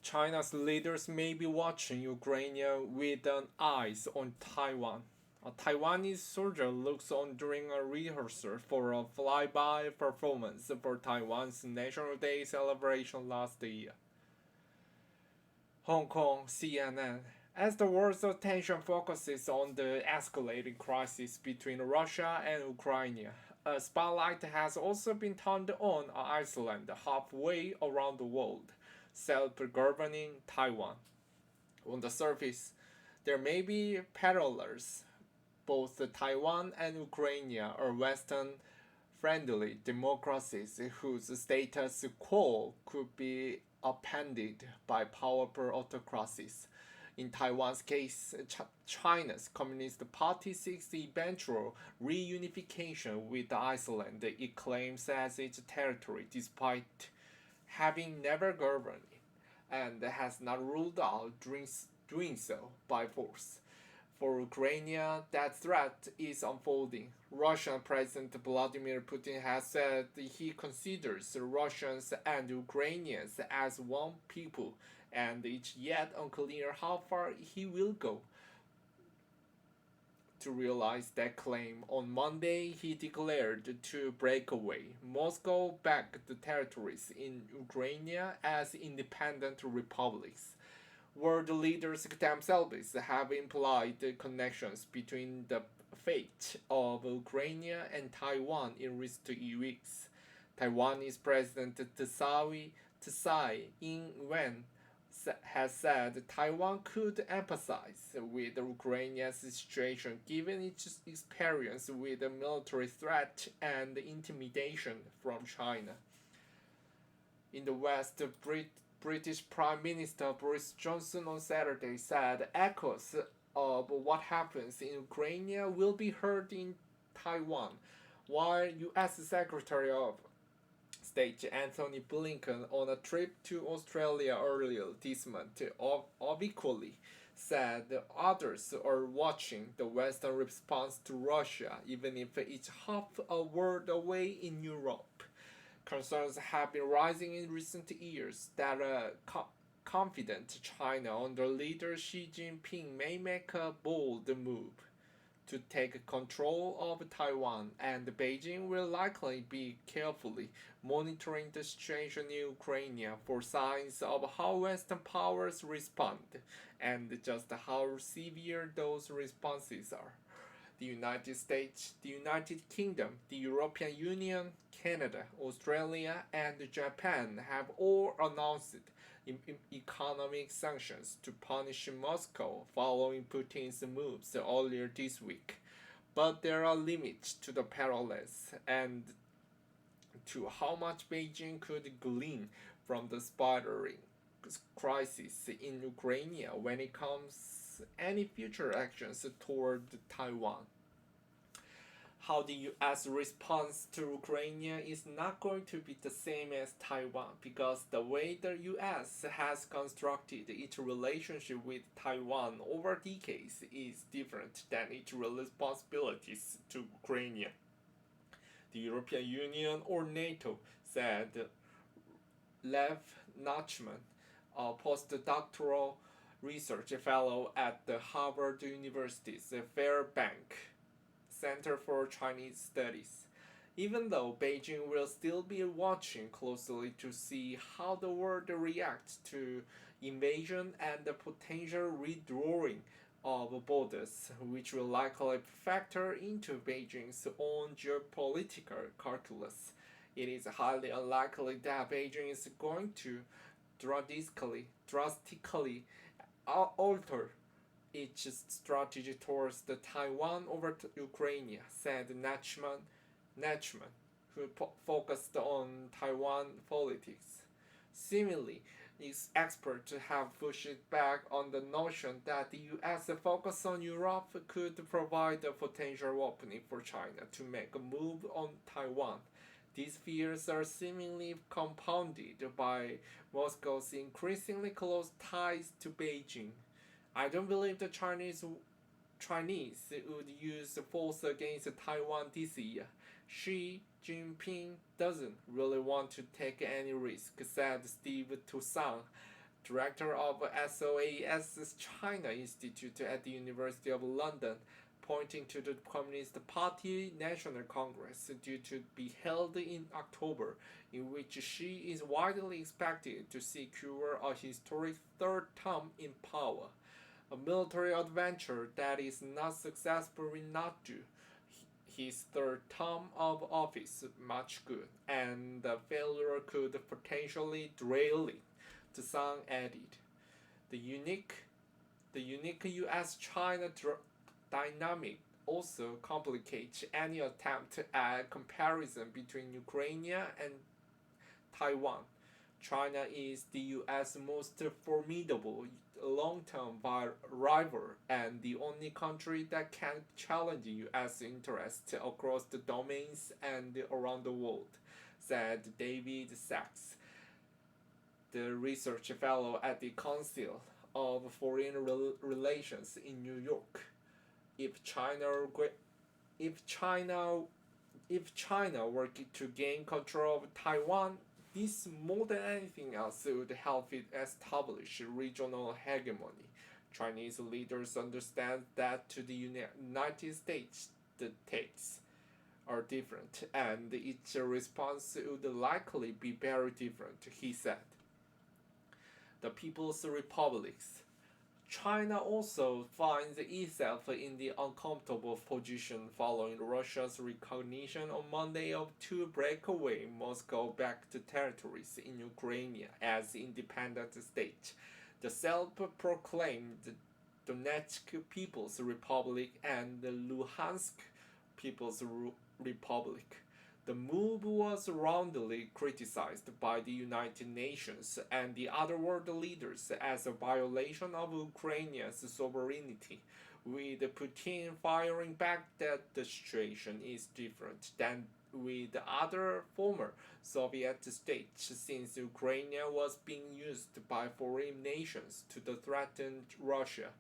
China's leaders may be watching Ukraine with an eyes on Taiwan. A Taiwanese soldier looks on during a rehearsal for a flyby performance for Taiwan's National Day celebration last year. Hong Kong CNN. As the world's attention focuses on the escalating crisis between Russia and Ukraine, a spotlight has also been turned on Iceland halfway around the world, self-governing Taiwan. On the surface, there may be parallels. Both Taiwan and Ukraine are Western friendly democracies whose status quo could be upended by powerful autocracies. In Taiwan's case, China's Communist Party seeks the eventual reunification with Iceland it claims as its territory despite having never governed it, and has not ruled out doing so by force. For Ukraine, that threat is unfolding. Russian President Vladimir Putin has said he considers Russians and Ukrainians as one people, and it's yet unclear how far he will go to realize that claim. On Monday, he declared to break away. Moscow backed the territories in Ukraine as independent republics. World leaders themselves have implied connections between the fate of Ukraine and Taiwan in recent weeks. Taiwanese President Tsai Ing-wen has said Taiwan could empathize with Ukraine's situation given its experience with the military threat and intimidation from China. In the West, British Prime Minister Boris Johnson on Saturday said echoes of what happens in Ukraine will be heard in Taiwan, while U.S. Secretary of State Anthony Blinken on a trip to Australia earlier this month unequally said others are watching the Western response to Russia, even if it's half a world away in Europe. Concerns have been rising in recent years that a confident China under leader Xi Jinping may make a bold move to take control of Taiwan, and Beijing will likely be carefully monitoring the situation in Ukraine for signs of how Western powers respond and just how severe those responses are. The United States, the United Kingdom, the European Union, Canada, Australia, and Japan have all announced economic sanctions to punish Moscow following Putin's moves earlier this week. But there are limits to the parallels and to how much Beijing could glean from the spiraling crisis in Ukraine when it comes any future actions toward Taiwan. How the US responds to Ukraine is not going to be the same as Taiwan because the way the US has constructed its relationship with Taiwan over decades is different than its responsibilities to Ukraine. The European Union or NATO, said Lev Nachman, a postdoctoral research fellow at the Harvard University's Fairbank Center for Chinese Studies. Even though Beijing will still be watching closely to see how the world reacts to invasion and the potential redrawing of borders, which will likely factor into Beijing's own geopolitical calculus. It is highly unlikely that Beijing is going to drastically alter its strategy towards the Taiwan over Ukraine, said Nachman, who focused on Taiwan politics. Similarly, these experts have pushed back on the notion that the US focus on Europe could provide a potential opening for China to make a move on Taiwan. These fears are seemingly compounded by Moscow's increasingly close ties to Beijing. I don't believe the Chinese would use force against Taiwan this year. Xi Jinping doesn't really want to take any risk, said Steve Toussaint, director of SOAS China Institute at the University of London, pointing to the Communist Party National Congress due to be held in October, in which she is widely expected to secure a historic third term in power. A military adventure that is not successful will not do his third term of office much good, and the failure could potentially derail it. The Sun added. The unique, the unique U.S.-China dynamic also complicates any attempt at comparison between Ukraine and Taiwan. China is the U.S. most formidable long-term rival and the only country that can challenge U.S. interests across the domains and around the world, said David Sachs, the research fellow at the Council of Foreign Relations in New York. If China if China if China were to gain control of Taiwan, this more than anything else would help it establish regional hegemony. Chinese leaders understand that to the United States the takes are different and its response would likely be very different, he said. The People's Republics. China also finds itself in the uncomfortable position following Russia's recognition on Monday of two breakaway Moscow-backed territories in Ukraine as independent states: the self-proclaimed Donetsk People's Republic and the Luhansk People's Republic. The move was roundly criticized by the United Nations and the other world leaders as a violation of Ukraine's sovereignty, with Putin firing back that the situation is different than with other former Soviet states since Ukraine was being used by foreign nations to threaten Russia.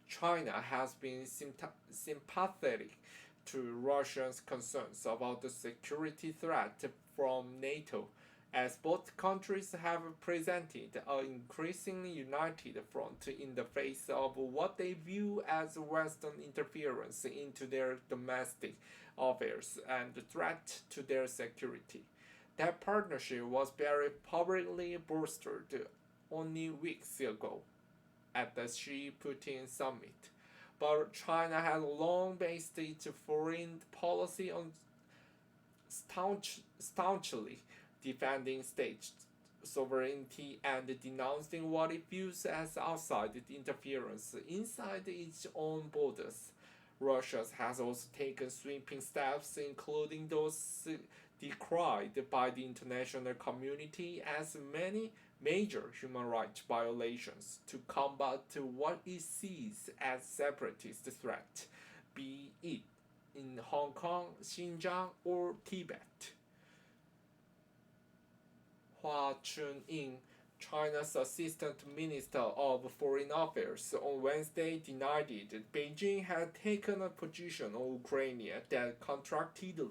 China has been sympathetic to Russia's concerns about the security threat from NATO, as both countries have presented an increasingly united front in the face of what they view as Western interference into their domestic affairs and the threat to their security. That partnership was very publicly bolstered only weeks ago at the Xi Putin summit. But China has long based its foreign policy on staunchly defending state sovereignty and denouncing what it views as outside interference inside its own borders. Russia has also taken sweeping steps, including those decried by the international community as many major human rights violations, to combat what it sees as separatist threat, be it in Hong Kong, Xinjiang, or Tibet. Hua Chunying, China's Assistant Minister of Foreign Affairs, on Wednesday denied it. Beijing had taken a position on Ukraine that contracted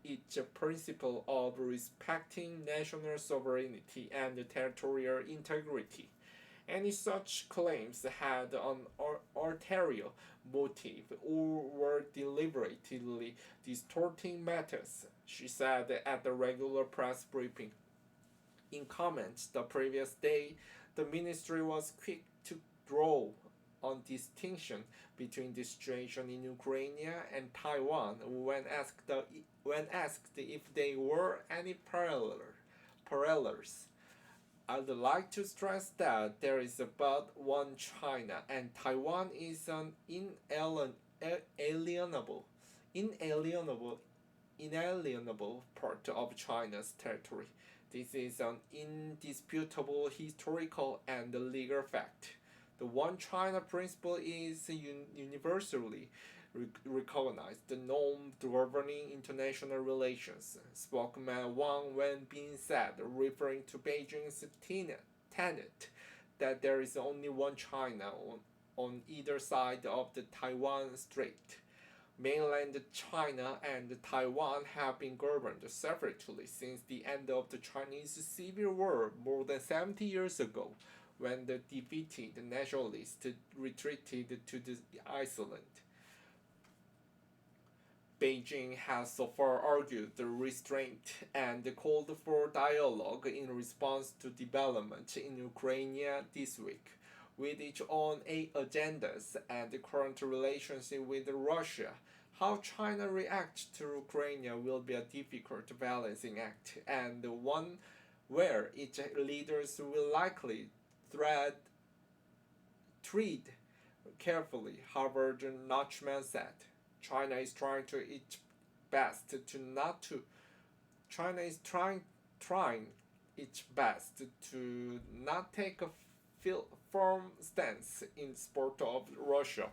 its principle of respecting national sovereignty and territorial integrity. Any such claims had an ulterior motive or were deliberately distorting matters, she said at the regular press briefing. In comments the previous day, the ministry was quick to draw a distinction between the situation in Ukraine and Taiwan when asked if there were any parallels. I'd like to stress that there is about one China, and Taiwan is an inalienable part of China's territory. This is an indisputable historical and legal fact. The One China principle is universally recognized the norm governing international relations, spokesman Wang Wenbin said, referring to Beijing's tenet that there is only one China on either side of the Taiwan Strait. Mainland China and Taiwan have been governed separately since the end of the Chinese Civil War more than 70 years ago, when the defeated nationalists retreated to the island. Beijing has so far argued the restraint and called for dialogue in response to development in Ukraine this week, with its own agendas and the current relationship with Russia. How China reacts to Ukraine will be a difficult balancing act, and one where its leaders will likely tread carefully, Harvard Notchman said. China is trying to its best to not to China is trying its best to not take a firm stance in support of Russia,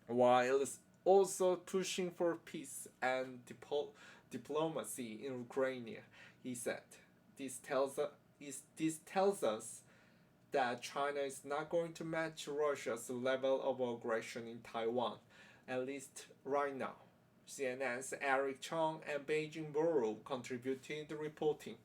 while also pushing for peace and diplomacy in Ukraine. He said, this tells us that China is not going to match Russia's level of aggression in Taiwan, at least right now. CNN's Eric Chung and Beijing Bureau contributed the reporting.